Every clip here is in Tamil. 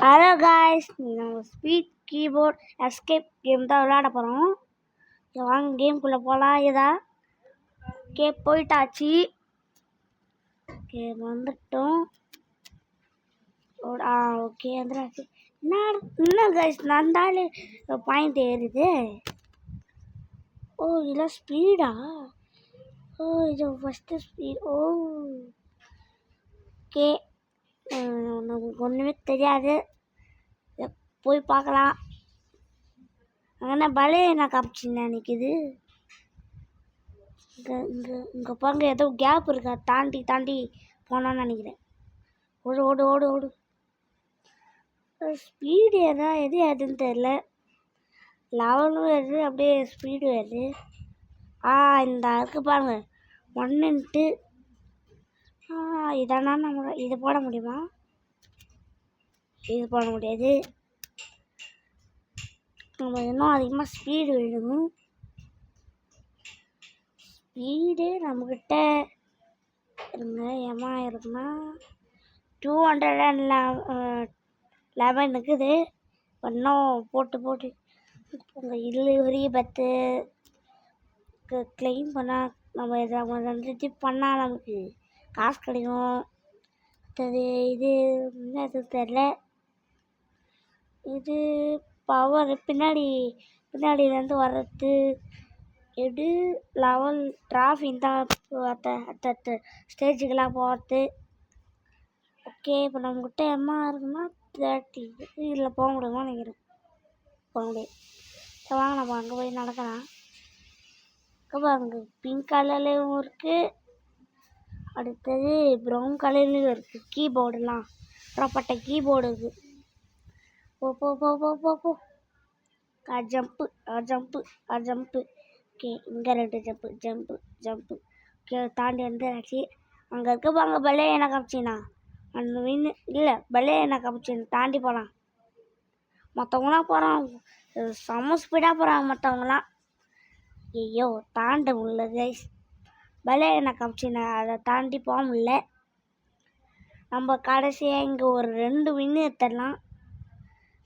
ஹலோ காய்ஸ், நம்ம ஸ்பீட் கீபோர்ட் எஸ்கேப் கேம் தான் விளையாட போகிறோம். வாங்க கேம்குள்ளே போகலாம். ஓகே, போயிட்டாச்சு. ஓகே, வந்துட்டோம். ஓகே வந்துடாச்சு. என்ன காய்ஸ், நந்தாலே பாயிண்ட் ஏறுது. ஓ, இதெல்லாம் ஸ்பீடா? ஓ, இது ஃபஸ்ட்டு ஸ்பீட். ஓகே, நமக்கு ஒன்றுமே தெரியாது. போய் பார்க்கலாம். அங்கே பலே என்ன காமிச்சிங்க நிற்கிது. இங்கே பாருங்க, ஏதோ கேப் இருக்கா, தாண்டி தாண்டி போனான்னு நினைக்கிறேன். ஓடு ஓடு ஓடு ஓடு. ஸ்பீடு எதுன்னு தெரில. லெவலும் வருது, அப்படியே ஸ்பீடு வருது. இந்த அதுக்கு பாருங்க 1 இதானா நம்ம இது போட முடியுமா? இது போட முடியாது. நம்ம இன்னும் அதிகமாக ஸ்பீடு விழுணும். ஸ்பீடு நம்மக்கிட்ட இருங்க ஏமா இருக்குன்னா 211 இருக்குது. இன்னும் போட்டு உங்கள் டெலிவரி பத்து கிளைம் பண்ணால் நம்ம இதை வந்துட்டு பண்ணால் நமக்கு காசு கிடைக்கும். அது இது என்னது தெரில. இது பவர் பின்னாடியிலேருந்து வர்றது. எடு லெவல் டிராஃபி தான் அடுத்த ஸ்டேஜுக்கெல்லாம் போகிறது. ஓகே, இப்போ நம்மக்கிட்ட எம்மா இருக்குன்னா 30. இதில் போக முடியுமா நினைக்கிறேன். போக முடியாது. வாங்க நம்ம அங்கே போய் நடக்கலாம். அங்கே பிங்க் கலர்லேயும் இருக்குது, அடுத்தது ப்ரௌன் கலர்லேயும் இருக்குது. கீபோர்டுலாம் புறப்பட்ட கீபோர்டு இருக்குது. போ ஜம்ப்பு. ஓகே, இங்கே 2 ஜம்ப்பு. ஓகே, தாண்டி வந்துச்சு. அங்கே இருக்க அங்கே பலே என்ன காமிச்சினா அந்த மீன் இல்லை, பலே என்ன காமிச்சின்னு தாண்டி போகலாம். மற்றவங்களாம் போகிறாங்க, செம்ம ஸ்பீடாக போகிறாங்க மற்றவங்களாம். ஐயோ, தாண்ட முடியல கைஸ். பலே என்ன காமிச்சினா அதை தாண்டி போக முடியல. நம்ம கடைசியாக இங்கே ஒரு 2 வின்னு எடுத்துடலாம்.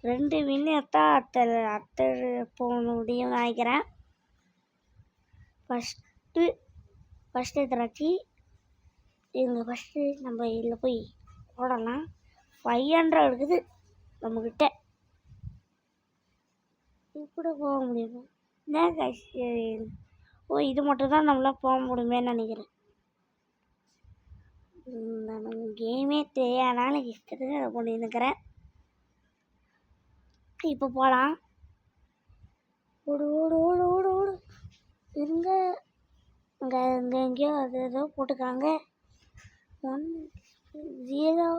2 வின்னு எடுத்தால் அத்தை போக முடியும்னு நினைக்கிறேன். ஃபஸ்ட்டு எத்தனாச்சு இவங்க ஃபஸ்ட்டு நம்ம இதில் போய் போடலாம். 500 இருக்குது நம்மக்கிட்ட. இப்படி போக முடியுமா? என்ன கைஸ், இது மட்டும் தான் நம்மளால் போக முடியுமேன்னு நினைக்கிறேன். நமக்கு கேமே தெரியாதனால இஷ்டத்துக்கு அதை கொண்டு இருக்கிறேன். இப்போ போகலாம். ஓடு ஓடு ஓடு ஓடு ஓடு. இங்கே எங்கேயோ அது ஏதோ போட்டுக்காங்க. 1 0.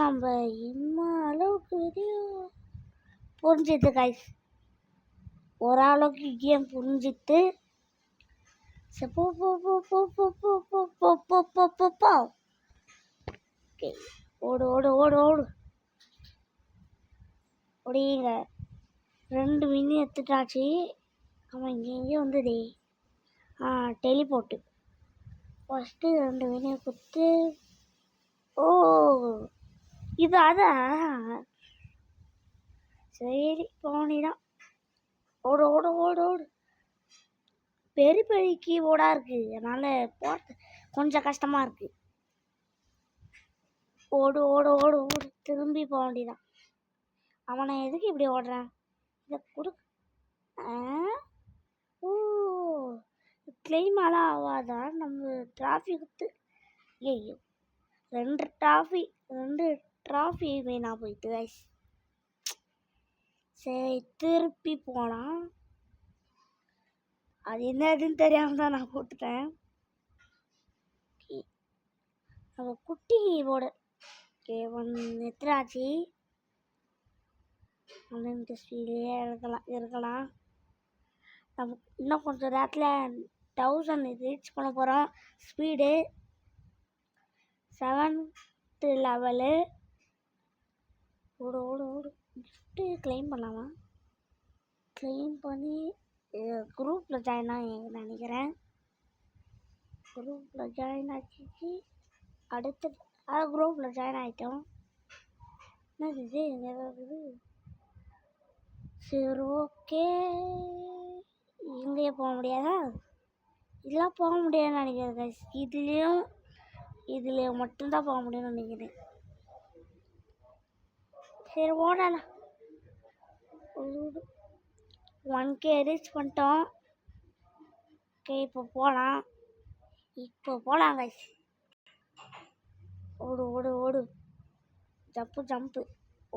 நம்ம இம்மா அளவுக்கு புரிஞ்சிது கைஸ். ஓரளவுக்கு கேம் புரிஞ்சிட்டு ஓடு ஓடு ஓடு ஓடு ஓடிங்க. 2 மினி எடுத்துட்டாச்சு. அவன் இங்கே வந்ததே டெலிபோர்ட்டு. ஃபஸ்ட்டு 2 மினியை கொடுத்து இது அதான் சரி போனிதான். ஓடு ஓடு ஓடு ஓடு. பெரிய கீபோர்டாக இருக்குது, அதனால் போகிறது கொஞ்சம் கஷ்டமாக இருக்குது. ஓடு ஓடு ஓடு ஓடு. திரும்பி போக வேண்டியதான். அவனை எதுக்கு இப்படி ஓடுறான்? இதை கொடு. கிளைமாலாம் ஆகாதா நம்ம டிராஃபி கொடுத்து? ஐயோ, 2 டிராஃபி வீணாக போயிட்டு கைஸ். சரி, திருப்பி போகலாம். அது என்னதுன்னு தெரியாமல் தான் நான் போட்டுட்டேன். நம்ம குட்டி கீபோர்டு. ஓகே, 1 எத்தனாச்சு? 1 ஸ்பீட்லேயே இருக்கலாம். நம்ம இன்னும் கொஞ்சம் நேரத்தில் 1000 ரீச் பண்ண போகிறோம். Speed 7th level. ஓடு ஓடு ஓடு. கிஃப்ட்டு கிளைம் பண்ணலாமா? கிளைம் பண்ணி குரூப்பில் ஜாயின் ஆகி நினைக்கிறேன். குரூப்பில் ஜாயின் ஆச்சு. அடுத்து குரூப்பில் ஜாயின் ஆகிட்டோம். என்னது இது ஏதாவது? சரி ஓகே, இங்கேயே போக முடியாதா? இதெல்லாம் போக முடியாதுன்னு நினைக்கிறேன் கைஸ். இதுலேயும் மட்டும்தான் போக முடியும்னு நினைக்கிறேன். சரி ஓடலாம். 1K ரீச் பண்ணிட்டோம். ஓகே இப்போ போகலாம் கைஸ். ஓடு ஓடு ஓடு, ஜம்ப்பு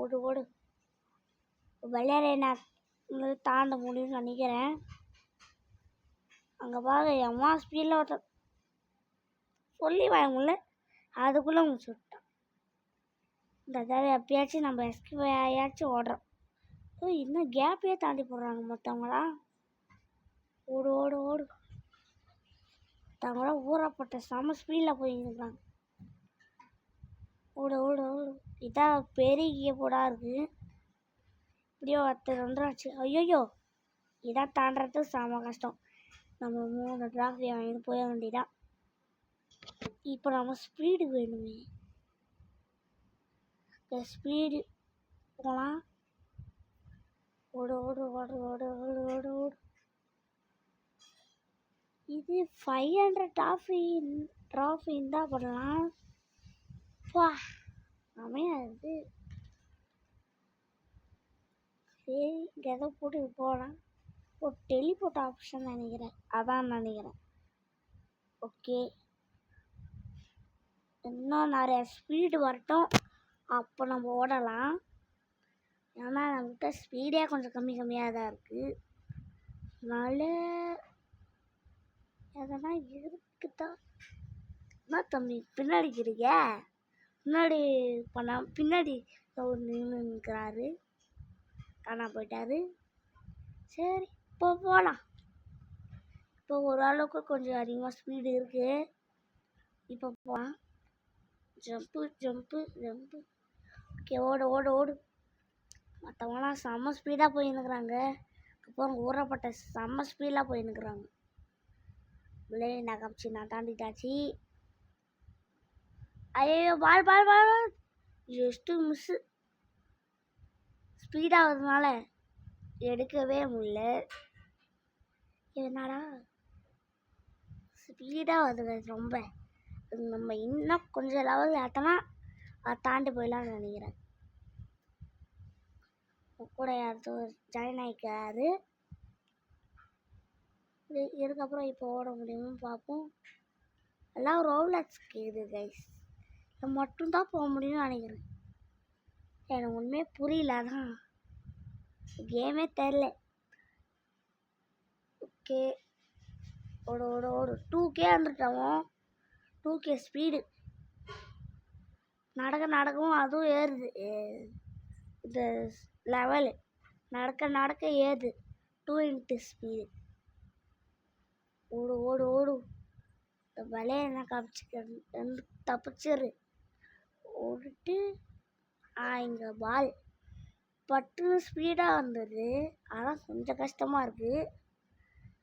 ஓடு. விளையாட தாண்ட முடியும்னு நினைக்கிறேன். அங்கே பாருங்க எம்மா ஸ்பீடில் ஒருத்தர் சொல்லி வாங்கல, அதுக்குள்ளே முடிச்சுட்டான். இந்த தடவை எப்பயாச்சும் நம்ம எஸ்கே ஆயாச்சும் ஓடுறோம். இன்னும் கேப்பையே தாண்டி போடுறாங்க மற்றவங்களாம். ஓடு ஓடு ஓடு. மற்றவங்களாம் ஊறப்பட்ட செம ஸ்பீடில் போயிருக்காங்க. ஓடு ஓடு ஓடு. இதான் பெரிய போடா இருக்குது. இப்படியோ 10 ஆச்சு. ஐயோ, இதான் தாண்டறது செம கஷ்டம். நம்ம 3 டிராஃபி வாங்கிட்டு போய வேண்டியதான். இப்போ நம்ம ஸ்பீடு வேணுமே. ஸ்பீடு போகலாம். ஓடு ஓடு ஓடு ஓடு ஓடு ஓடு ஓடு. இது 500 ட்ராஃபி தான் பண்ணலாம். அமையாது. சரி, இங்கே எதோ போட்டு போகலாம். டெலிபோர்ட் ஆப்ஷன் நினைக்கிறேன், அதான் நினைக்கிறேன். ஓகே, இன்னும் நிறைய ஸ்பீடு வரட்டும், அப்போ நம்ம ஓடலாம். ஏன்னா நம்மகிட்ட ஸ்பீடே கொஞ்சம் கம்மியாக தான் இருக்குது. அதனால எதனா இருக்குதான். என்ன தம்பி பின்னாடி இருக்கிறீங்க? பின்னாடி நின்றுக்கிறாரு, காணா போயிட்டாரு. சரி இப்போ போகலாம். இப்போ ஓரளவுக்கு கொஞ்சம் அதிகமாக ஸ்பீடு இருக்குது. இப்போ போகலாம். ஜம்ப்பு. ஓகே ஓடு ஓடு ஓடு. மற்றவங்களாம் செம்ம ஸ்பீடாக போயின்னுக்குறாங்க. அப்புறம் ஊறப்பட்ட செம்ம ஸ்பீடாக போயின்னுக்குறாங்க. நான் காமிச்சு நான் தாண்டிட்டாச்சு. ஐயோ பால் ஜஸ்ட்டு மிஸ்ஸு. ஸ்பீடாகிறதுனால எடுக்கவே முடியல. என்னடா ஸ்பீடாக வருது ரொம்ப. நம்ம இன்னும் கொஞ்சம் லெவல் ஏற்றனா அதை தாண்டி போயிடலான்னு நினைக்கிறேன். கூட யாரும் ஜாயின் ஆகிக்காரு. இதுக்கப்புறம் இப்போ ஓட முடியும்னு பார்ப்போம். எல்லாம் ரோலக்ஸ் கேக்குது கைஸ். இது மட்டும்தான் போக முடியும்னு நினைக்கிறேன். எனக்கு ஒன்றுமே புரியல, அதான் கேமே தெரில. ஓகே ஓடு ஓடு ஓடு. 2K வந்துட்டோம். 2K ஸ்பீடு நடக்கவும் அதுவும் ஏறுது. இந்த லெவலு நடக்க ஏறுது. 2x speed. ஓடு ஓடு ஓடு. இந்த வலையை என்ன காமிச்சு தப்பிச்சிரு. ஓடிட்டு இங்கே பால் பட்டுன்னு ஸ்பீடாக வந்தது. ஆனால் கொஞ்சம் கஷ்டமாக இருக்குது.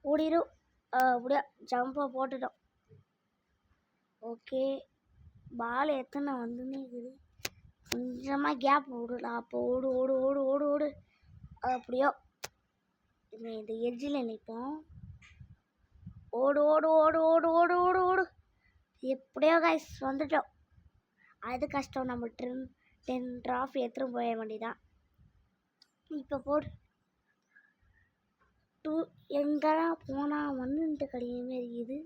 ஓடிடும். அப்படியே ஜம்பை போட்டுட்டோம். ஓகே, பால் எத்தனை வந்துன்னே இருக்குது. கொஞ்சமாக கேப் விடலாம். அப்போ ஓடு ஓடு ஓடு ஓடு ஓடு. அப்படியோ இந்த எட்ஜில் நிற்போம். ஓடு ஓடு ஓடு ஓடு ஓடு ஓடு ஓடு. எப்படியோ கைஸ் வந்துட்டோம். அது கஷ்டம். நம்ம 10 ட்ராஃபி எடுத்துகிட்டு போய வேண்டியதான். இப்போ போடு. 2 எங்கெல்லாம் போனால் 1 கிடைக்குமே இருக்குது.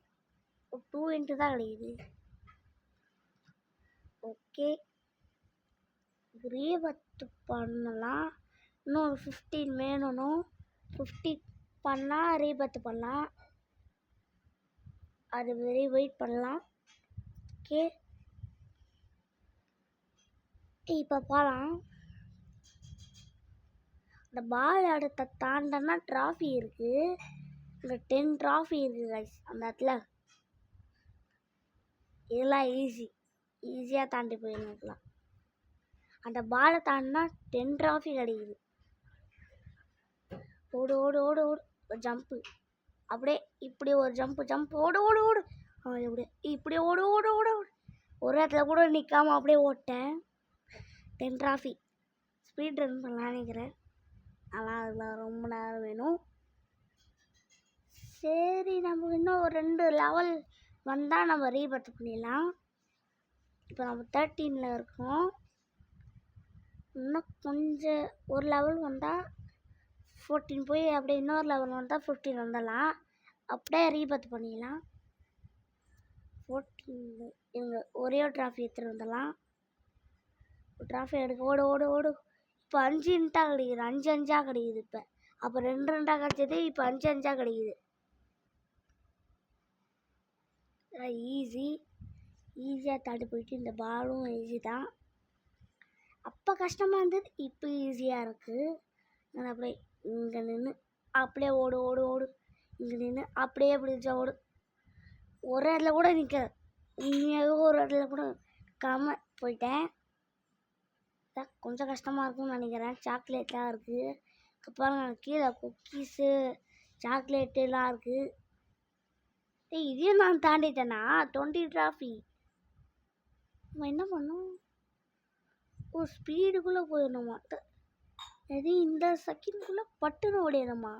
2 தான் கிடைக்குது. ஓகே, ரீபத்து பண்ணலாம். இன்னும் 15 வேணும். 50 பண்ணால் ரீபத்து பண்ணலாம். அது வெயிட் பண்ணலாம். ஓகே, இப்போ போகலாம். இந்த பால் அடுத்த தாண்டனா ட்ராஃபி இருக்குது. இங்கே 10 ட்ராஃபி இருக்குது கைஸ் அந்த இடத்துல. இதெல்லாம் ஈஸியாக தாண்டி போயிருக்கலாம். அந்த பாலை தாண்டினா 10 ட்ராஃபி கிடைக்குது. ஓடு ஓடு ஓடு ஓடு. ஜம்ப்பு. அப்படியே இப்படி ஒரு ஜம்ப் ஓடு ஓடு ஓடு. இப்படியே ஓடு ஓடு ஓடு ஓடு. ஒரு இடத்துல கூட நிற்காம அப்படியே ஓட்டேன். 10 டிராஃபி ஸ்பீட் ரன் பண்ணலான்னு நினைக்கிறேன். ஆனால் அதில் ரொம்ப நேரம் வேணும். சரி, நம்ம இன்னும் ஒரு 2 லெவல் வந்தால் நம்ம ரீபர்த் பண்ணிடலாம். இப்போ நம்ம 13ல் இருக்கோம். இன்னும் கொஞ்சம் ஒரு லெவல் வந்தால் 14 போய் அப்படியே இன்னொரு லெவல் வந்தால் 15 வந்துடலாம். அப்படியே ரீபர்த் பண்ணிடலாம். 14 எங்க ஒரே ஒரு டிராஃபி எடுத்துகிட்டு வந்துடலாம். டிராஃபி எடுக்க ஓடு ஓடு ஓடு. இப்போ 5 இன்ட்டாக கிடைக்குது, 5 5ஆக கிடைக்குது. இப்போ அப்போ 2 2ஆக கிடச்சது, இப்போ 5 5ஆக கிடைக்குது. ஈஸியாக தாண்டி போயிட்டு இந்த பாலும் ஈஸி தான். அப்போ கஷ்டமாக இருந்தது, இப்போ ஈஸியாக இருக்குது. நான் அப்படியே இங்கே நின்று அப்படியே ஓடு ஓடு ஓடு. இங்கே நின்று அப்படியே பிடிச்சா ஓடு. ஒரு இடத்துல கூட நிற்க, உண்மையாகவே ஒரு இடத்துல கூட நிற்காம போயிட்டேன். கொஞ்சம் கஷ்டமாக இருக்கும்னு நினைக்கிறேன். சாக்லேட்லாம் இருக்குது. அப்புறம் கீழே குக்கீஸு சாக்லேட்டுலாம் இருக்குது. இதையும் நான் தாண்டிட்டேன்னா 20 டிராஃபி. நம்ம என்ன பண்ணோம்? ஒரு ஸ்பீடுக்குள்ளே போயிடணுமா? எது இந்த செகண்ட்குள்ளே பட்டுன்னு ஓடிடணுமா?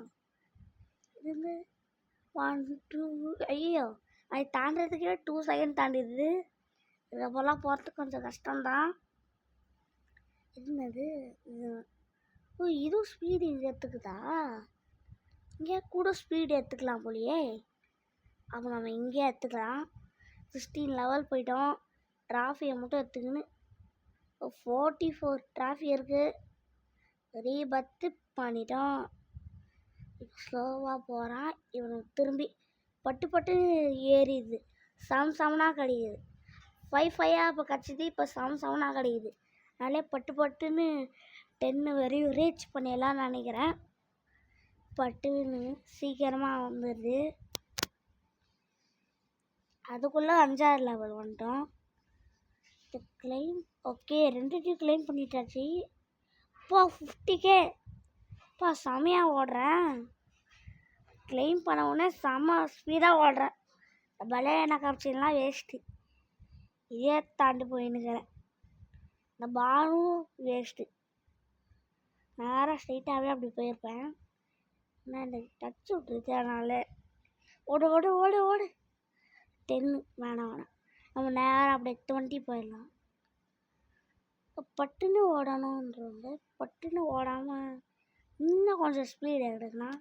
இது 1 2 ஐயோ, அது தாண்டதுக்கே 2 செகண்ட் தாண்டிடுது. இதை போலாம் போகிறதுக்கு கொஞ்சம் கஷ்டம்தான். என்னது இது? ஓ, இதுவும் ஸ்பீடு இது எடுத்துக்குதா? இங்கே கூட ஸ்பீடு எடுத்துக்கலாம் போலியே. அப்போ நம்ம இங்கே எடுத்துக்கலாம். 16 லெவல் போயிட்டோம். டிராஃபியை மட்டும் எடுத்துக்கின்னு 44 டிராஃபி இருக்குது. ரீபர்த்து பண்ணிட்டோம். இப்போ ஸ்லோவாக போகிறான். இவனுக்கு திரும்பி பட்டு பட்டு ஏறிடுது. 7 7ஆக கிடைக்குது. 5 5ஆக இப்போ கிடச்சிது. இப்போ 7 7ஆக கிடைக்குது. அதனாலே பட்டு பட்டுன்னு 10 வரையும் ரீச் பண்ணிடலான்னு நினைக்கிறேன். பட்டுன்னு சீக்கிரமாக வந்துடுது. அதுக்குள்ளே 5ஆவது லெவல் வந்துட்டோம். கிளைம் ஓகே, 2 கிளைம் பண்ணிட்டாச்சு. இப்போ 50K. இப்போ செமையாக ஓடுறேன். கிளைம் பண்ண உடனே செம்ம ஸ்பீடாக ஓடுறேன். பலையான காப்சின்லாம் வேஸ்ட்டு. இதே தாண்டி போயின்னுக்கிறேன். இந்த பாலும் வேஸ்ட்டு. நேராக ஸ்ட்ரைட்டாகவே அப்படி போயிருப்பேன். ஆனால் இந்த டச் விட்டுருச்சு. அதனால் ஓடு ஓடு ஓடு ஓடு. 10 வேணாம். நம்ம நேராக அப்படியே 20 போயிடலாம். பட்டுன்னு ஓடணுன்றது, பட்டுன்னு ஓடாமல் இன்னும் கொஞ்சம் ஸ்பீடு எடுக்கலாம்.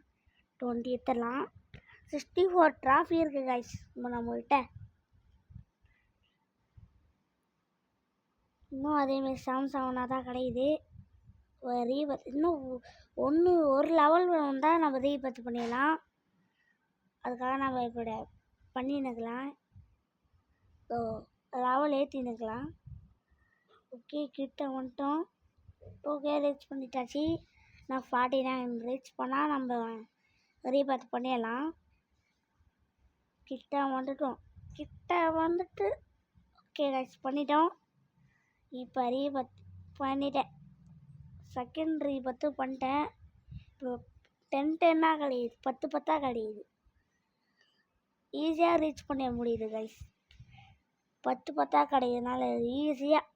20 எடுத்துடலாம். 64 டிராஃபி இருக்குது கைஸ் இப்போ நம்மகிட்ட. இன்னும் அதேமாரி 7 7ஆக தான் கிடைக்குது. ரீபர்த் இன்னும் ஒரு லெவல் வந்தால் நம்ம ரீபர்த் பண்ணிடலாம். அதுக்காக நம்ம இப்போ பண்ணின்னுக்கலாம். ஸோ லெவல் ஏற்றின்னுக்கலாம். ஓகே, கிட்ட வந்துட்டோம். ஓகே, ரீச் பண்ணிட்டாச்சு. நான் 49 ரீச் பண்ணால் நம்ம ரீபர்த் பண்ணிடலாம். கிட்ட வந்துட்டு ஓகே கைஸ் பண்ணிட்டோம். இப்போ ரீபர்த் பண்ணிட்டேன். செகண்ட் ரீபர்த்து பண்ணிட்டேன். இப்போ 10 10ஆக கிடையாது, 10 10ஆக கிடையாது. ஈஸியாக ரீச் பண்ண முடியுது கைஸ். 10 10ஆக கிடைக்கிறதுனால ஈஸியாக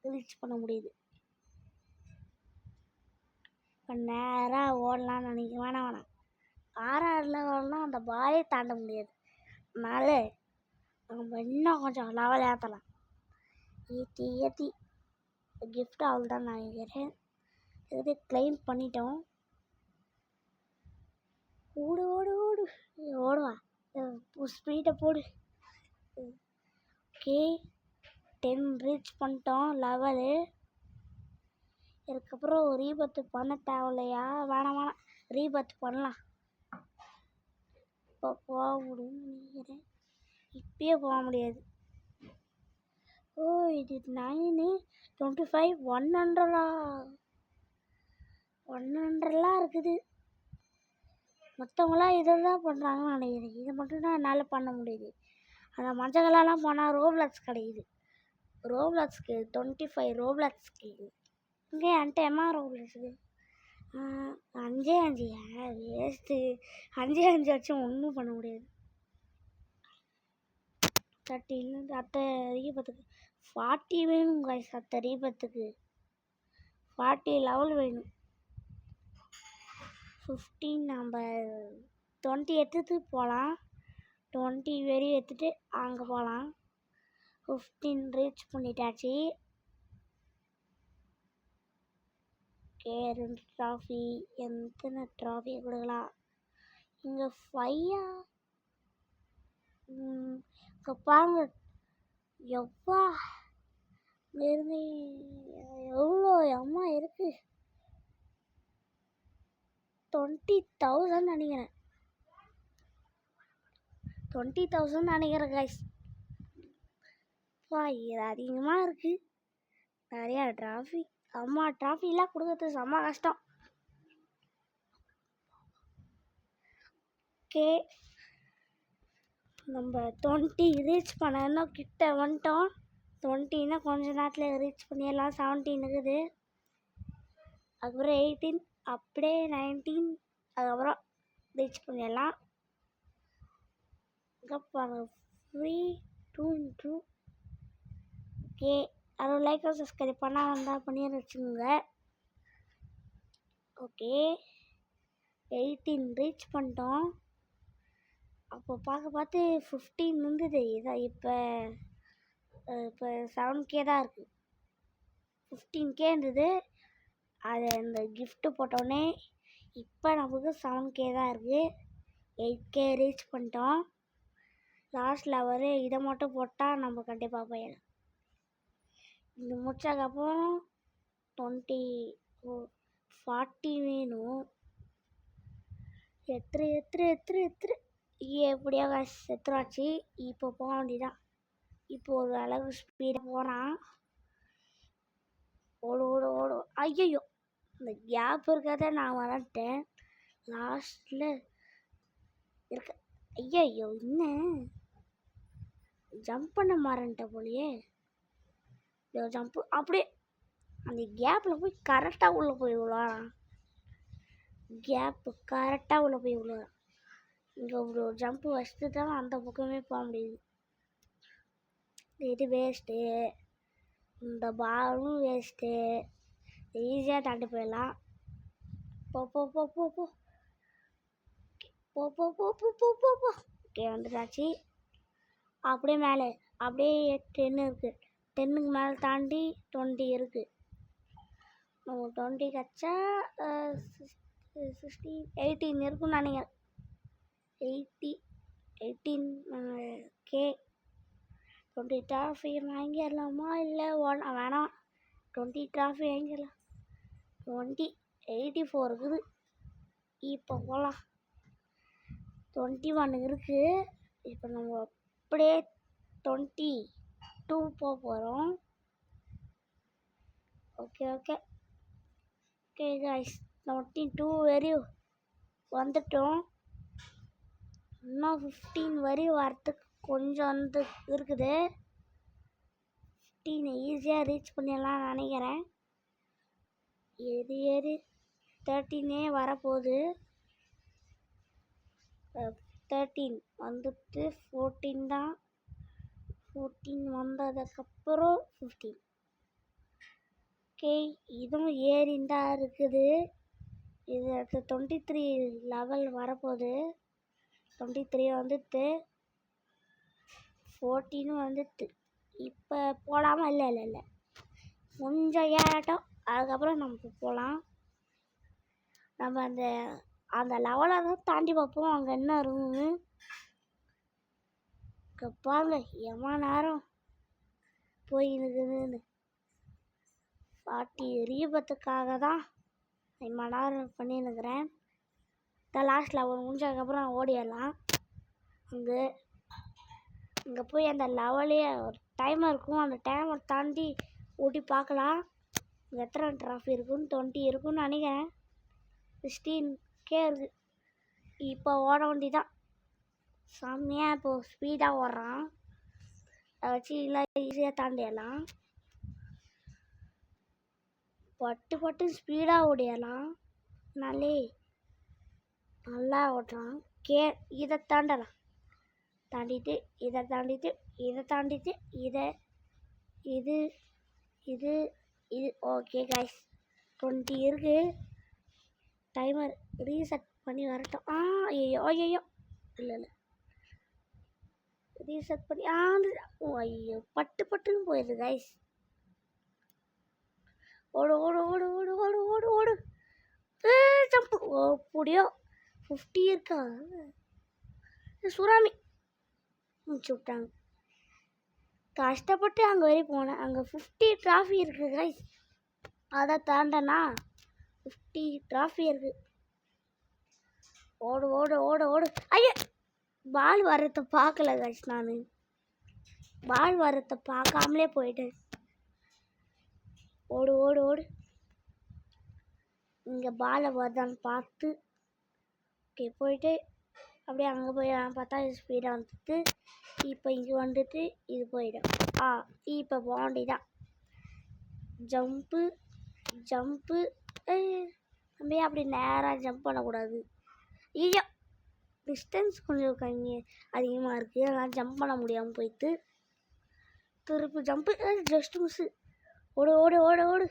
ரீச் பண்ண முடியுது. இப்போ நேராக ஓடலான்னு நினைக்க வேணாம். 6 லெவல்லாம் அந்த பாலே தாண்ட முடியாது. அதனால நம்ம இன்னும் கொஞ்சம் லெவல் ஏற்றலாம். ஏற்றி கிஃப்ட் ஆள் தான் நினைக்கிறேன். இது கிளைம் பண்ணிட்டோம். ஓடு ஓடு ஓடு ஓடுவா. ஸ்பீடை போடு. ஓகே, 10 ரீச் பண்ணிட்டோம் லெவலு. இதுக்கப்புறம் ரீபர்த் பண்ண தேவையில்லையா? வேணாம், ரீபர்த் பண்ணலாம். இப்போ போக முடியும்னு நினைக்கிறேன். இப்பயே போக முடியாது. ஓ, இது 9 25 100 100லாம் இருக்குது. மற்றவங்களாம் இதை தான் பண்ணுறாங்கன்னு நினைக்கிறேன். இதை மட்டும்தான் என்னால் பண்ண முடியுது. அந்த மஞ்சள்களெல்லாம் போனால் ரோப்ளக்ஸ் கிடைக்குது. ரோப்ளக்ஸ்க்கு 25 ரோப்ளக்ஸ்க்கு. இங்கே என்கிட்ட ரோப்ளக்ஸுக்கு 5 5 வேஸ்ட்டு. 5 5 வச்சும் ஒன்றும் பண்ண முடியாது. 30 அத்தை ரீபத்துக்கு 40 வேணும் கைஸ். அத்தை ரீபத்துக்கு 40 லெவல் வேணும். 15 நம்ம 20 எடுத்துட்டு போகலாம். 20 வெறி எடுத்துட்டு அங்கே போகலாம். 15 ரீச் பண்ணிட்டாச்சு. Okay 2 trophy. எத்தனை ட்ராஃபி கொடுக்கலாம் இங்கே? 5 இங்கே பாருங்க எவ்வா இருந்து எவ்வளோ அம்மா இருக்கு. 20,000 நினைக்கிறேன். 20,000 நினைக்கிறேன் கைஸ். இது அதிகமாக இருக்குது. நிறையா ட்ராஃபி. அம்மா ட்ராஃபிலாம் கொடுக்கறது செம்ம கஷ்டம். ஓகே நம்ம 20 ரீச் பண்ணணும். கிட்ட வந்துட்டோம். 20னா கொஞ்ச நேரத்தில் ரீச் பண்ணிடலாம். 17 இருக்குது. அதுக்கப்புறம் 18, அப்படியே 19, அதுக்கப்புறம் ரீச் பண்ணிடலாம். Free 2 okay. அதுவும் லைக் சப்ஸ்கிரைப் பண்ணால் வந்தால் பண்ணி வச்சுக்கோங்க. ஓகே 18 ரீச் பண்ணிட்டோம். அப்போ பார்த்து 15 இருந்தது. இதான் இப்போ 7K தான் இருக்குது. 15K இருந்தது. அது இந்த கிஃப்ட்டு போட்டோடனே இப்போ நமக்கு 7K தான் இருக்குது. 8K ரீச் பண்ணிட்டோம். லாஸ்ட்டில் இதை மட்டும் போட்டால் நம்ம கண்டிப்பாக போயிடலாம். இது முடிச்சதுக்கப்புறம் 40 வேணும். எத்திரு எப்படியோ செத்துராச்சு. இப்போ போக வேண்டியதான். இப்போ ஒரு அளவு ஸ்பீடாக போகிறான். ஓடு. ஐயோ இந்த கேப் இருக்கிறத நான் வரட்டேன். லாஸ்ட்டில் இருக்க. ஐயோ இன்னும் ஜம்ப் பண்ண மாறன்ட்டேன் போலியே. ஜம்ப்பு அப்படியே அந்த கேப்பில் போய் கரெக்டாக உள்ளே போய் விழுவான். கேப்பு கரெக்டாக உள்ளே போய் விழுவான். இங்கே ஒரு ஜம்ப்பு வச்சுட்டு தான் அந்த பக்கமே போக முடியுது. இது வேஸ்ட்டு. இந்த பாலும் வேஸ்ட்டு. ஈஸியாக தாண்டி போயிடலாம். போ. ஓகே வந்துட்டாச்சு. அப்படியே மேலே அப்படியே 10 இருக்குது. 10க்கு மேலே தாண்டி 20 இருக்குது. 20 கச்சா 16, 18 இருக்குன்னு நினைக்கிறேன். 18K 20 trophy வாங்கிடலாமா? இல்லை வேணாம். 20 ட்ராஃபி வாங்கிடலாம். 84 இருக்குது. இப்போ போகலாம். 21 இருக்குது. இப்போ நம்ம அப்படியே 22 போக போகிறோம். ஓகே கைஸ் 22 வரையும் வந்துட்டோம். இன்னும் 15 வரையும் வரத்துக்கு கொஞ்சம் வந்து இருக்குது. 15 ஈஸியாக ரீச் பண்ணிடலாம் நினைக்கிறேன். ஏறி 13 வரப்போகுது. 13 வந்துட்டு 14 தான். 14 வந்ததுக்கப்புறம் 15. ஓகே இதுவும் ஏறின்னு தான் இருக்குது. இது 23 லெவல் வரப்போகுது. 23 வந்துட்டு 14 வந்துட்டு. இப்போ போகலாமா? இல்லை கொஞ்சம் ஏறட்டும். அதுக்கப்புறம் நம்ம போகலாம். நம்ம அந்த லெவலை தான் தாண்டி பார்ப்போம் அங்கே என்ன இருக்குன்னு. பாருங்க எவ்வளோ நேரம் போய் இருக்குதுன்னு. 40 ரீபத்துக்காக தான் 5 மணி நேரம் பண்ணின்னுக்கிறேன். லாஸ்ட் லெவல் முடிஞ்சதுக்கப்புறம் ஓடிடலாம். அங்கே போய் அந்த லெவலே ஒரு டைமர் இருக்கும். அந்த டைமர் தாண்டி ஓட்டி பார்க்கலாம். இங்கே எத்தனை ட்ராஃபி இருக்குன்னு 20 இருக்குன்னு நினைக்கிறேன். 16K இருக்குது. இப்போ ஓட வேண்டிதான். செம்மையாக இப்போது ஸ்பீடாக ஓடுறான். அதை வச்சு இல்லை ஈஸியாக தாண்டிடலாம். பட்டு ஸ்பீடாக ஓடிடலாம். நல்லா ஓட்டுறான். இதை தாண்டலாம். இதை தாண்டிட்டு இதை தாண்டிட்டு இதை இது இது இது ஓகே கைஸ் 20 இருக்கு. டைமர் ரீசெட் பண்ணி வரட்டும். ஐயோ ஐயோ இல்லை இல்லை ரீசெட் பண்ணி ஐயோ பட்டுன்னு போயிடுது கைஸ். ஓடு ஓடு ஓடு ஓடு ஓடு ஓடு ஓடு ஜம்ப் ஓடியோ 50 இருக்கா சுறாமி முடிச்சு விட்டாங்க. கஷ்டப்பட்டு அங்கே வரையும் போனேன். அங்கே 50 ட்ராஃபி இருக்குது கைஸ். அதை தாண்டனா 50 ட்ராஃபி இருக்குது. ஓடு ஓடு ஓடு ஓடு ஐயா பால் வரத்தை பார்க்கல கைஸ். நான் பால் வரத்தை பார்க்காமலே போயிட்டேன். ஓடு ஓடு ஓடு இங்கே பாலை வருதான்னு பார்த்து ஓகே போயிட்டு அப்படியே அங்கே போய் பார்த்தா இது ஸ்பீடாக வந்துட்டு இப்போ இங்கே வந்துட்டு இது போயிடும். இப்போ பாண்டி தான் ஜம்ப்பு ஜம்ப்பு அப்படியே அப்படி நேராக ஜம்ப் பண்ணக்கூடாது. ஐயோ டிஸ்டன்ஸ் கொஞ்சம் கம்மி அதிகமாக இருக்குது. அதனால் ஜம்ப் பண்ண முடியாமல் போயிட்டு திருப்பி ஜம்ப்பு ஜஸ்ட் மிஸ்ஸு. ஓடு ஓடு ஓடு ஓடு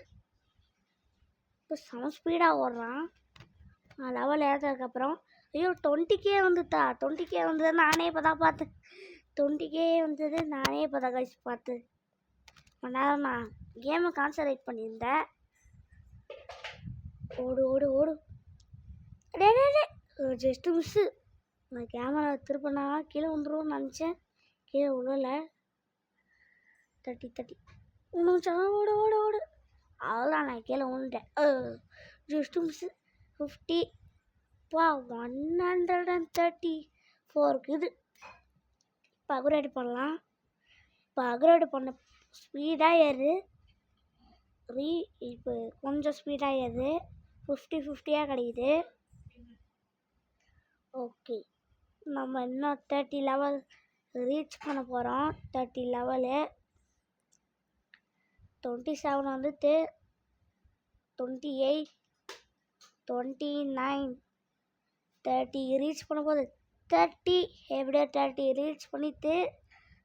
இப்போ செம ஸ்பீடாக ஓடுறான். லெவல் ஏற்றதுக்கப்புறம் ஐயோ 20K வந்துட்டா. 20K வந்தது நானே இப்போ தான் பார்த்தேன். 20K வந்தது நானே இப்போ தான் கழிச்சு பார்த்தேன். கொஞ்ச நேரம் நான் கேமை கான்சன்ட்ரேட் பண்ணியிருந்தேன். ஓடு ஓடு ஓடு டே ஜஸ்ட்டு மிஸ்ஸு. நான் கேமரா திருப்பினா கீழே வந்துடும் நினச்சேன். கீழே விழல. 30 ஓடு ஓடு ஓடு அவ்வளோதான் நான் கீழே விழுந்துட்டேன். ஜஸ்ட்டு மிஸ்ஸு 50 134 இது. இப்போ அப்கிரேட் பண்ணலாம். இப்போ அப்கிரேட் பண்ண ஸ்பீடாக ஏறு இப்போ கொஞ்சம் ஸ்பீடாக ஏறு 50 கிடைக்குது. ஓகே நம்ம இன்னும் 30 லெவல் ரீச் பண்ண போகிறோம். 30 லெவலு 27 வந்துட்டு 28 29 30 ரீச் பண்ண போது 30 எப்படியோ 30 ரீச் பண்ணிட்டு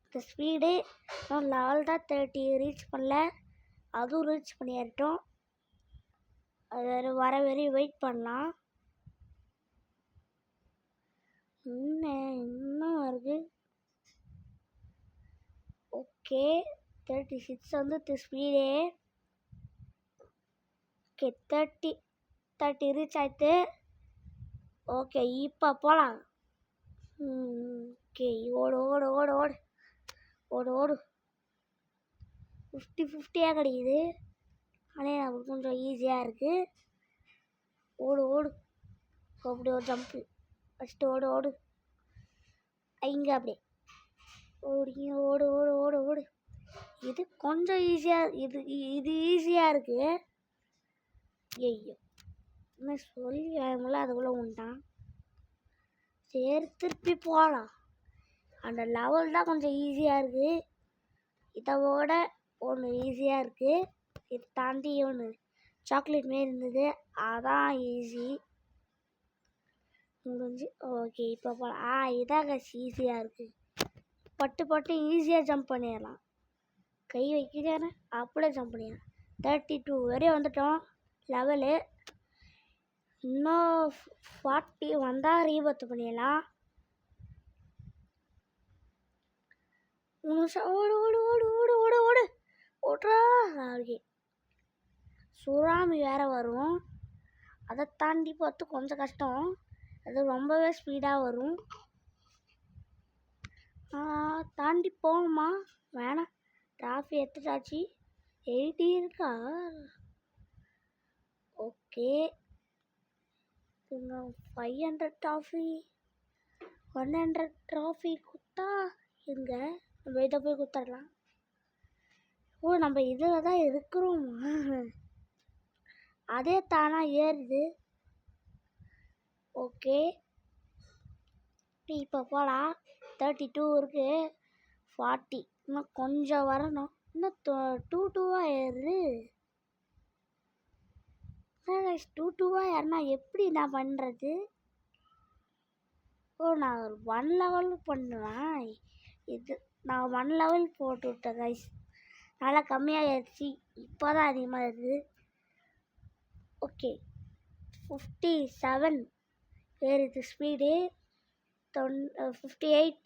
இந்த ஸ்பீடு லெவல் தான் 30 ரீச் பண்ணல. அதுவும் ரீச் பண்ணிடட்டும். அது வர வரையும் வெயிட் பண்ணலாம். இன்னும் வருது. ஓகே 36 வந்து ஸ்பீடே. ஓகே 30 ரீச் ஆயிடுத்து. ஓகே இப்போ போகலாம். ஓகே ஓடு ஓடு ஓடு ஓடு ஓடு ஓடு 50 கிடைக்குது. ஆனால் நமக்கு கொஞ்சம் ஈஸியாக இருக்குது. ஓடு ஓடு அப்படி ஒரு ஜம்ப்பு ஃபஸ்ட்டு ஓடு ஓடு இங்கே அப்படியே ஓடி ஓடு ஓடு ஓடு ஓடு இது கொஞ்சம் ஈஸியாக இது ஈஸியாக இருக்குது. ஐயோ இன்னும் சொல்லி அவங்கள அதுக்குள்ளே உண்டான். சரி திருப்பி போகலாம். அந்த லெவல் தான் கொஞ்சம் ஈஸியாக இருக்குது. இதோட ஒன்று ஈஸியாக இருக்குது. இது தாண்டி ஒன்று சாக்லேட் மாரி இருந்தது அதான் ஈஸி முடிஞ்சு. ஓகே இப்போ போகலாம். இதாக ஈஸியாக இருக்குது. பட்டு ஈஸியாக ஜம்ப் பண்ணிடலாம். கை வைக்கிறேன்னு அப்படியே ஜம்ப் பண்ணிடலாம். 32 வரையும் வந்துட்டோம் லெவலு. இன்னும் 40 வந்தால் ரீபத்து பண்ணிடலாம். ஓடு ஓடு ஓடு ஓடு ஓடு ஓடு ஓடுறா. ஓகே சுறாமி வேறு வரும். அதை தாண்டி பார்த்து கொஞ்சம் கஷ்டம். அது ரொம்பவே ஸ்பீடாக வரும். தாண்டி போகணுமா வேணாம். ட்ராஃபி எடுத்துட்டாச்சு. 80 இருக்கா. ஓகே 500 ட்ராஃபி 100 ட்ராஃபி கொடுத்தா எங்க நம்ம இதை போய் கொடுத்துடலாம். நம்ம இதில் தான் இருக்கிறோம். அதே தானாக ஏறுது. ஓகே இப்போ போகலாம். 32 இருக்குது. 40 இன்னும் கொஞ்சம் வரணும். இன்னும் 2-2 ஏறுது. 2-2 ஏறினா எப்படி நான் பண்ணுறது? நான் ஒரு 1 லெவல் பண்ணுவேன். இது நான் 1 லெவல் போட்டு விட்டேன் கைஸ். நல்லா கம்மியாகிடுச்சு, இப்போ தான் அதிகமாக இருக்குது. ஓகே 57 ஏறுது ஸ்பீடு. 58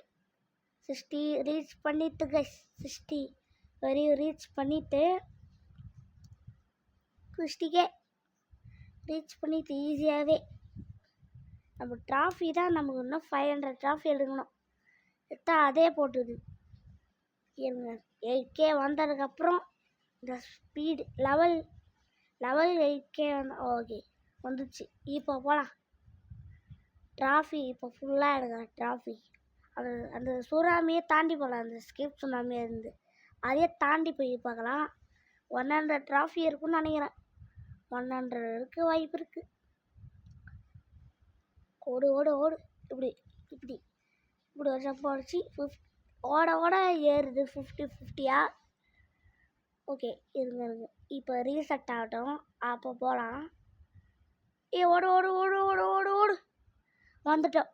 60 ரீச் பண்ணிட்டு கைஸ். 60 வரையும் ரீச் பண்ணிவிட்டு 60K ரீச் பண்ணிட்டு ஈஸியாகவே நம்ம ட்ராஃபி தான். நமக்கு இன்னும் 500 ட்ராஃபி எடுக்கணும். எடுத்தா அதே போட்டுது. இருங்க 8K வந்ததுக்கப்புறம் இந்த ஸ்பீடு லெவல் 8K ஓகே வந்துச்சு. இப்போ போகலாம் ட்ராஃபி. இப்போ ஃபுல்லாக எடுக்கிறேன் ட்ராஃபி. அந்த சுறாமியே தாண்டி போகலாம். அந்த ஸ்கிப் சுனாமியே இருந்து அதையே தாண்டி போய் பார்க்கலாம். 100 ட்ராஃபி இருக்குன்னு நினைக்கிறேன். 100 இருக்க வாய்ப்பு இருக்குது. ஓடு ஓடு ஓடு. இப்படி இப்படி இப்படி ஒரு ஜம்ப் அடிச்சு ஓட ஏறுது 50-50. ஓகே இருங்க இப்போ ரீசெட் ஆகட்டும், அப்போ போகலாம். ஓடு ஓடு ஓடு ஓடு ஓடு ஓடு வந்துட்டோம்.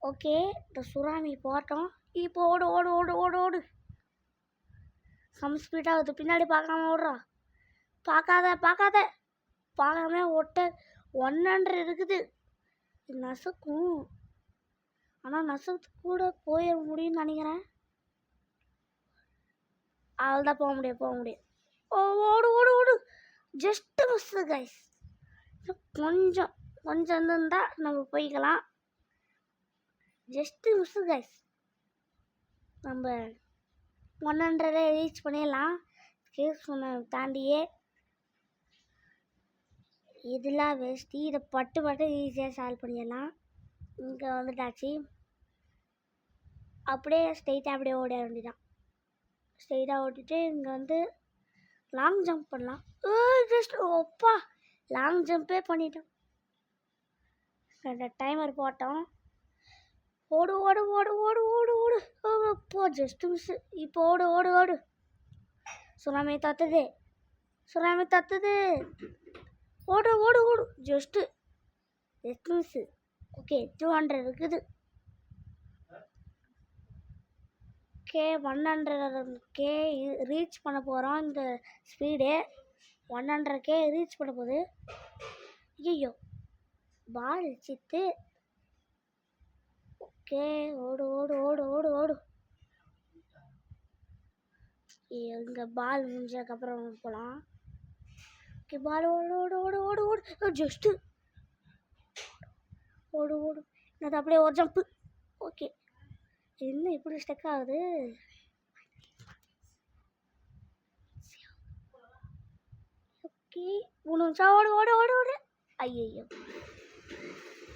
ஓகே இந்த சுறாமி போட்டோம். இப்போ ஓடு ஓடு ஓடு ஓடு ஓடு. ஸ்பீடாக ஆகுது. பின்னாடி பார்க்காம ஓடுறா. பார்க்காம ஓட்ட 100 இருக்குது. நசுக்கும், ஆனால் நசுக்கு கூட போயிட முடியும்னு நினைக்கிறேன். அவள்தான் போக முடியும். ஓடு ஓடு ஓடு. Just miss guys. கொஞ்சம் இருந்தால் நம்ம போய்க்கலாம். Just miss guys. நம்ம 100 ரீச் பண்ணிடலாம். கேஸ் சொன்ன தாண்டியே. இதெல்லாம் வேஸ்ட்டு. இதை பட்டு ஈஸியாக சால்வ் பண்ணிடலாம். இங்கே வந்துட்டாச்சு. அப்படியே ஸ்ட்ரெயிட்டாக அப்படியே ஓட வேண்டியதான். ஸ்ட்ரெயிட்டாக ஓட்டிட்டு இங்கே வந்து லாங் ஜம்ப் பண்ணலாம். ஜஸ்ட் ஒப்பா லாங் ஜம்பே பண்ணிட்டோம். அந்த டைமர் போட்டோம். ஓடு ஓடு ஓடு ஓடு ஓடு ஓடு. இப்போ ஜஸ்ட் மிஸ்ஸு. இப்போ ஓடு ஓடு ஓடு. சுனாமி தத்துது. ஓடு ஓடு ஓடு. Just miss. ஓகே 200 இருக்குது. ஓகே 100K ரீச் பண்ண போகிறோம். இந்த ஸ்பீடு 100K ரீச் பண்ண போகுது. ஐயோ பால் சித்து. ஓகே ஓடு ஓடு ஓடு ஓடு ஓடு. இங்கே பால் முடிஞ்சதுக்கப்புறம் போகலாம். ஓகே பால் ஓடு ஓடு ஓடு ஓடு ஓடு. ஜஸ்ட்டு ஓடு ஓடு. அது அப்படியே ஒரு ஜம்ப்பு. ஓகே என்ன இப்படி ஸ்டக் ஆகுது. ஓகே 3 நிமிஷம் ஓடு ஓடு ஓடு ஓடு. ஐயோ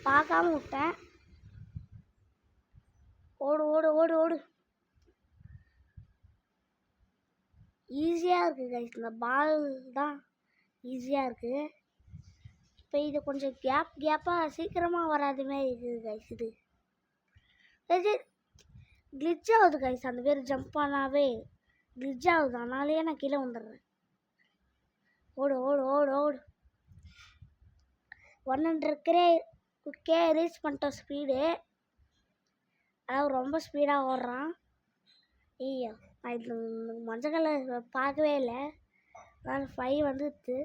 பார்க்காம விட்டேன். ஓடு ஓடு ஓடு ஓடு. ஈஸியாக இருக்குது கைஸ். இந்த பால் தான் ஈஸியாக இருக்குது. இப்போ இது கொஞ்சம் கேப்பாக சீக்கிரமாக வராது மாதிரி இருக்குது கைஸ். இது கிளிச் ஆகுது கைஸ். அந்த பேர் ஜம்ப் பண்ணாவே கிளிச் ஆகுது. அதனாலேயே நான் கீழே வந்துடுறேன். ஓடு ஓடு ஓடு ஓடு. 100K ரீச் பண்ணிட்டோம் ஸ்பீடு. அதாவது ரொம்ப ஸ்பீடாக ஓடுறான். ஐயோ நான் இது மஞ்சள் கலர் பார்க்கவே இல்லை. அதனால் 5 வந்துடுது.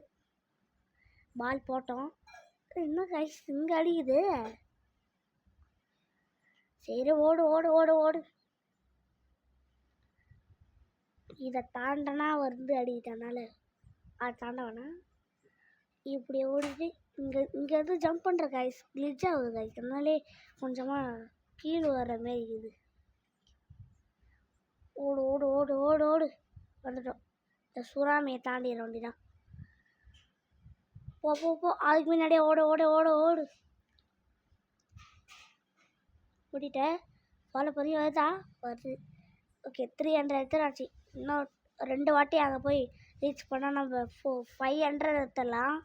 பால் போட்டோம். இன்னும் கைஸ் இங்கே அடிக்குது. சரி ஓடு ஓடு ஓடு ஓடு. இதை தாண்டனா வந்து அடிக்கிட்டனால அதை தாண்ட வேணாம். இப்படி ஓடிட்டு இங்கேருந்து ஜம்ப் பண்ணுற கைஸ் கிளிச் ஆகுது கைஸ். அதனாலே கொஞ்சமாக கீழே வர்ற மாரி இருக்குது. ஓடு ஓடு ஓடு ஓடு ஓடு. வந்துட்டோம். இந்த சுறாமியை தாண்டிட வேண்டிதான். போ. அதுக்கு முன்னாடியே ஓடு ஓடு ஓடு ஓடு. ஓடிட்டேன். ஃபாலோ பண்ணி வருது. ஓகே 300 எடுத்துடாச்சு. இன்னும் 2 வாட்டி அங்கே போய் ரீச் பண்ணால் நம்ம 500 எடுத்துடலாம்.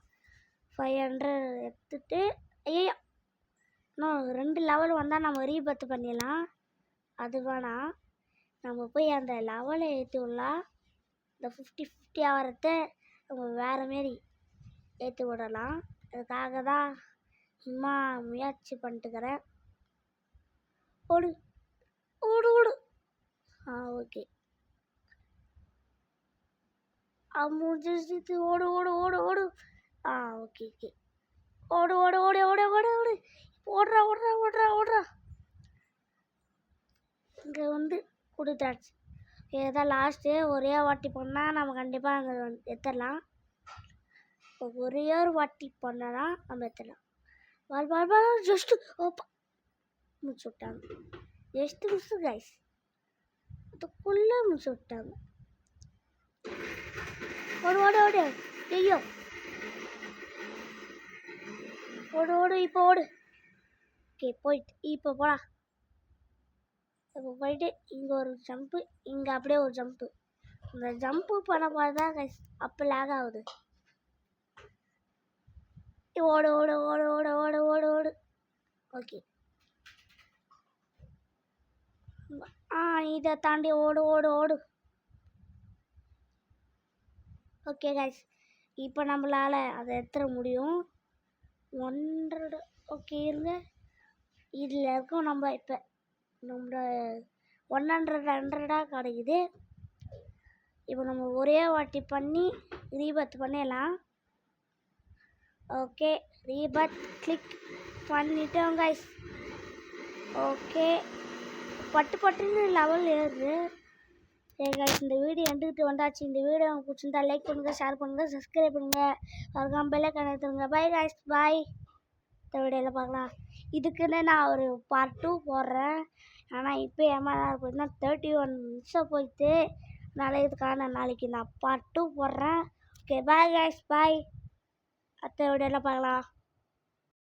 500 எடுத்துட்டு ஐயோ இன்னும் 2 லெவல் வந்தால் நம்ம ரீபர்த் பண்ணிடலாம். அது வேணாம். நம்ம போய் அந்த லெவலை ஏற்றி விடலாம். இந்த 50-50 ஆகிறத நம்ம வேறு மாரி ஏற்றி விடலாம். அதுக்காக தான் சும்மா முயற்சி பண்ணிட்டுக்கிறேன். ஓடு ஓடு ஓடு. ஓகே. முடிஞ்சிச்சு. ஓடு ஓடு ஓடு ஓடு. Okay okay. ஓடு ஓடு ஓடு ஓடு ஓடு ஓடு. ஓடுறா ஓடுறா ஓடுறா ஓடுறா. இங்கே வந்து கொடுத்தாச்சு. இதுதான் லாஸ்ட்டு. ஒரே வாட்டி பண்ணால் நம்ம கண்டிப்பாக அங்கே எடுத்துடலாம். ஒரே ஒரு வாட்டி பண்ணனா நம்ம எடுத்துடலாம். பால் பால் பால் ஜஸ்ட்டு ஓப்பா முடிச்சு விட்டாங்க. Just miss guys. அதுக்குள்ளே முடிச்சு விட்டாங்க. ஓடு ஓடு ஓடு. ஐயோ ஓடு ஓடு. இப்போ ஓடு. ஓகே போயிட்டு இப்போ போடா. இப்போ போயிட்டு இங்கே ஒரு ஜம்ப்பு, இங்கே அப்படியே ஒரு ஜம்ப்பு. இந்த ஜம்ப்பு பண்ண பார்த்தா கைஸ் அப்போ லேக் ஆகுது. ஓடு ஓடு ஓடு ஓடு ஓடு ஓடு ஓடு. ஓகே. இதை தாண்டி ஓடு ஓடு ஓடு. ஓகே கைஸ், இப்போ நம்மளால் அதை எடுத்துட முடியும். 100. ஓகே இருங்க, இதில் இருக்கோம் நம்ம. இப்போ நம்ம 100 கிடைக்குது. இப்போ நம்ம ஒரே வாட்டி பண்ணி ரீபத் பண்ணிடலாம். ஓகே ரீபத் கிளிக் பண்ணிட்டோம் கைஸ். ஓகே பட்டு பட்டுன்னு லெவல் ஏறுது. சரி கைஸ், இந்த வீடியோ எடுத்துக்கிட்டு வந்தாச்சு. இந்த வீடியோ உங்களுக்கு பிடிச்சிருந்தா லைக் பண்ணுங்கள், ஷேர் பண்ணுங்கள், சப்ஸ்கிரைப் பண்ணுங்கள், மறக்காம பெல் ஐகான் எடுத்துருங்க. பை கைஸ், பாய். இந்த வீடியோவில் பார்க்கலாம். இதுக்குன்னு நான் ஒரு பார்ட் 2 போடுறேன். ஆனால் இப்போ ஏமாதான் போயிட்டுனா 31 நிமிஷம் போயிட்டு. நாளைக்கு நான் பார்ட் 2 போடுறேன். ஓகே பாய் கைஸ், பாய். அடுத்த வீடியோவில் பார்க்கலாம்.